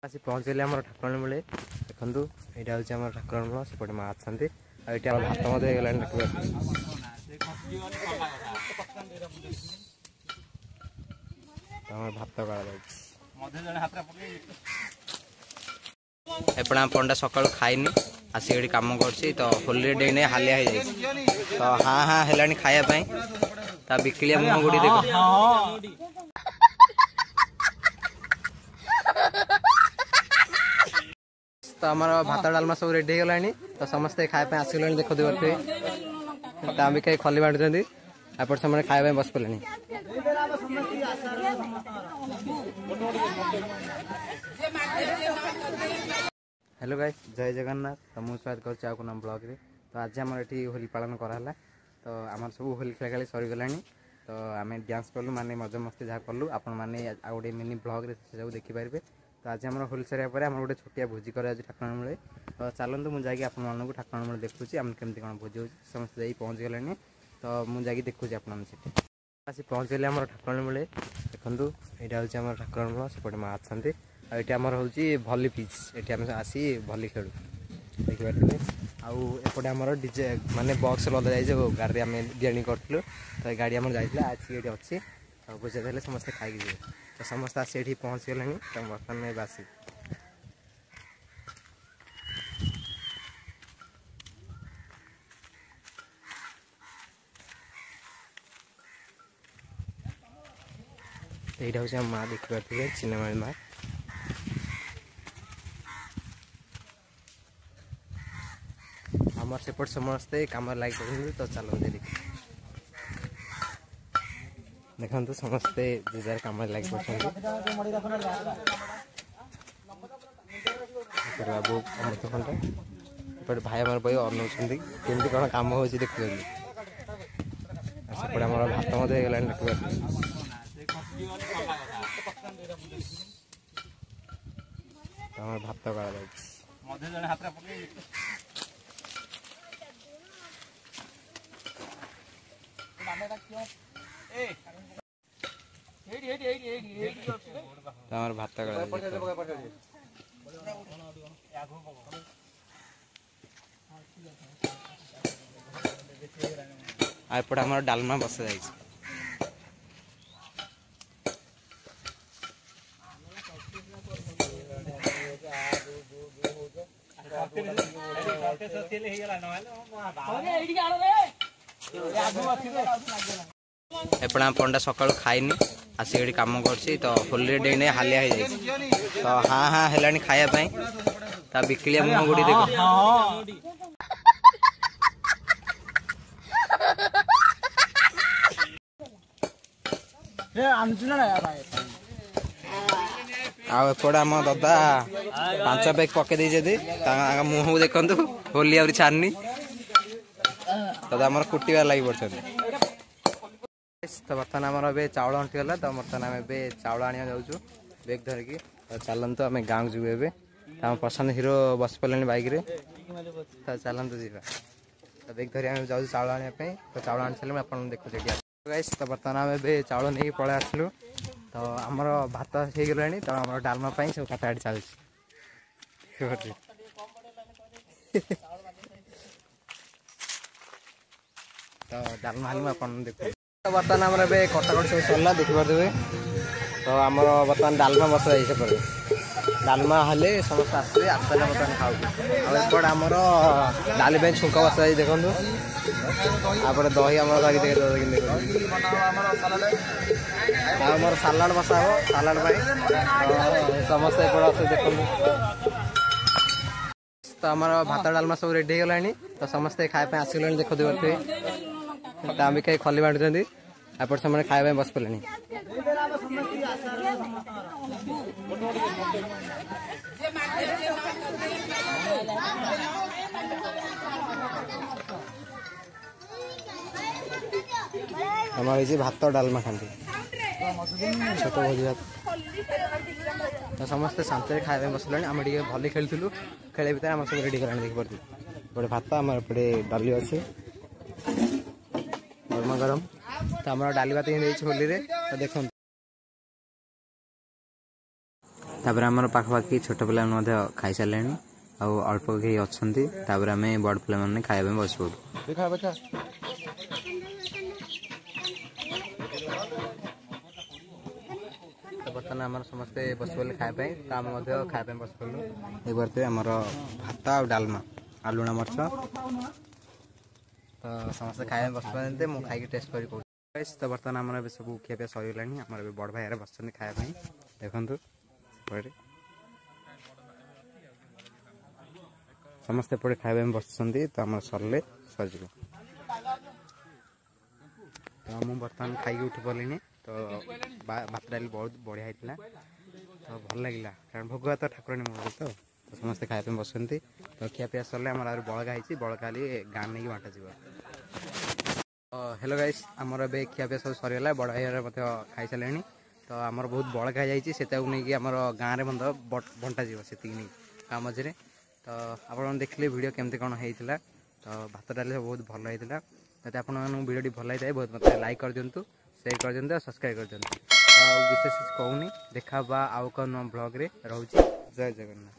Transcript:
आसी पहुँचले आम ठाकुराणी मूले देखूँ यहाँ हूँ आम ठाकुराणी मूल सेपटे माँ अच्छा ये भात मत होगा भात एपटे पंडा सका खाईनी आसिक कम कर होली डे हालिया हो जाए तो हाँ हाँ है खायापाई बिकिलिया मुह गुड़ी देख तो आम भात डालमा सब रेडी हो गलानी तो समस्ते खाया आसगले देखो भी कहीं खली बांटुंट एपट से खाया बस पड़े। हेलो गाइस जय जगन्नाथ तो मुझे स्वागत करुँ नाम ब्लॉग रे। तो आज आम ये होली पालन कराला तो आम सब होली खेला खेली सरीगला तो आम डांस कलु माने मजा मस्ती जहाँ कलु आपण मैंने आ गए मिनी ब्लॉग रे सब देखिपारे। तो आज आम होली सर गोटे छोटिया भोजी कर ठाकुराणी मूले तो चलते मुझे आपको ठाकुराणी मूले देखुची आम केमती कौन भोजी हो समस्त जा पहुँच गले तो मुझे देखुची आसी पहुँचले आम ठाकुराणी मूले देखूँ यहाँ हूँ आम ठाकुराणी मूल सेपटे माँ अच्छा ये आमर हूँ भली पिच ये आम आसी भली खेलु देखिए आउटे आमर डीजे माने बॉक्स लदा जाए गाड़ी आम डिजाइन करूँ तो गाड़ी आम जाइए आज ये अच्छी तो बुझे समस्ते खाई तो समस्त आसी ये पहुँच गले तो बर्तमान बासी यहाँ हूँ माँ देखिए सिनेमा माँ आमर सेपट समस्ते कम लाइक कर तो चलते देखो समस्ते जे कम लाइक बाबू अमृत खंडा एपटे भाई आम भाई अनौंट केमती कौन कम हो देखुं सेपटे आम भात मत होगा भात गला भात एपटे आम डालमा बस जाए एपटे आम पंडा सका खाईनी आसिक कम कर होली डे हालिया हो जाए तो हाँ हाँ है खायापाई बिकिलिया मुह गुड़ी देख आपटे आम दादा 5 पैक पकई दे मुह देखु होली आ छाड़नी दादा आम कुटार लगी पड़ते तो बर्तमान आम चाउल अंटिगला तो बर्तमान आम चाउल आने जाऊँ बेग धरिकी तो चलतु आम गाँव जीव ए आम पसंद हिरो बस पड़े बैक तो चलतु जा तो बेग धरी आम जाऊँ चाउल आने तो चाउल आनी सारे आप देखुचे गाइस तो बर्तमान आम चाउल नहीं पलि आसलु तो आमर भात हो गला तो आम डालमा सब काटाकाटी चलती तो डालमा हाली आप देख तो बर्तमान आम कटाकट सब सरला देखिपे तो आमर बर्तमान डालमा बस जाए से डालमा हेले समस्त आसते आसला बर्तमान खाऊ आमर डाली छुंक बस जाए देखूँ आपरे दही आम आमर सालाड बसा हो सालाड समस्त एपटे देखो तो आम भात डालमा सब रेडी हो गलानी तो समस्ते खाया आसगले देखो भी कहीं खली बांटुंट एपट से खाया बस पड़े। हमारे भात डालमा खाती छोट भोजी भात तो समस्ते शांति खाया बसला आम भली खेलु खेल भितर आम सब रेडी करा देखी पड़ती गोटे भात आम एपटे डाली अच्छे गरम गरम तो आम डाली भात ही होली रे तो देखो तापर आमर पाखापाखि छोट पिला खाई सारे आउ अल्प कई अच्छा आम बड़ पिला खाया बस पड़ू। तो बर्तमान आम समस्ते बस पड़े खायापी तो आम खायापी बस पड़ू। ये बर्तमान आमर भात आ डालमा आ लुण मर्च तो समस्ते खाया बस पड़े मुझे खाई टेस्ट कर। तो बर्तमान आम सब खियापिया सरीगला आम बड़ भाई बस खायापी देखु समस्ते पड़े खाया बस तो आम सरले सर तो मुझे बर्तमान खाई उठी पड़े तो भात डाली बहुत बढ़िया होता तो भल लगे कारण भोग तो ठाकुराणी मूल तो समस्ते खायापी बसती तो खियापिया सरले आम बड़गा होती बड़गा गाँ नहीं बांटा जी। हेलो गाइस आमर ए खियापिया सब सरीगला बड़ भाई मत खाई सारे तो आमर बहुत बड़का जाइए से नहीं आम गाँव में बंटा जी से नहीं गाँ मझे तो आप देखिए वीडियो केमती कौन होता तो भात डाली बहुत भल होता जब आप वीडियो भल होता है बहुत मत लाइक कर दिंतु शेयर कर दिंतु सब्सक्राइब कर दिंतु तो विशेष कहूनी देखा आउ कौन ब्लॉग रे रोचे जय जगन्नाथ।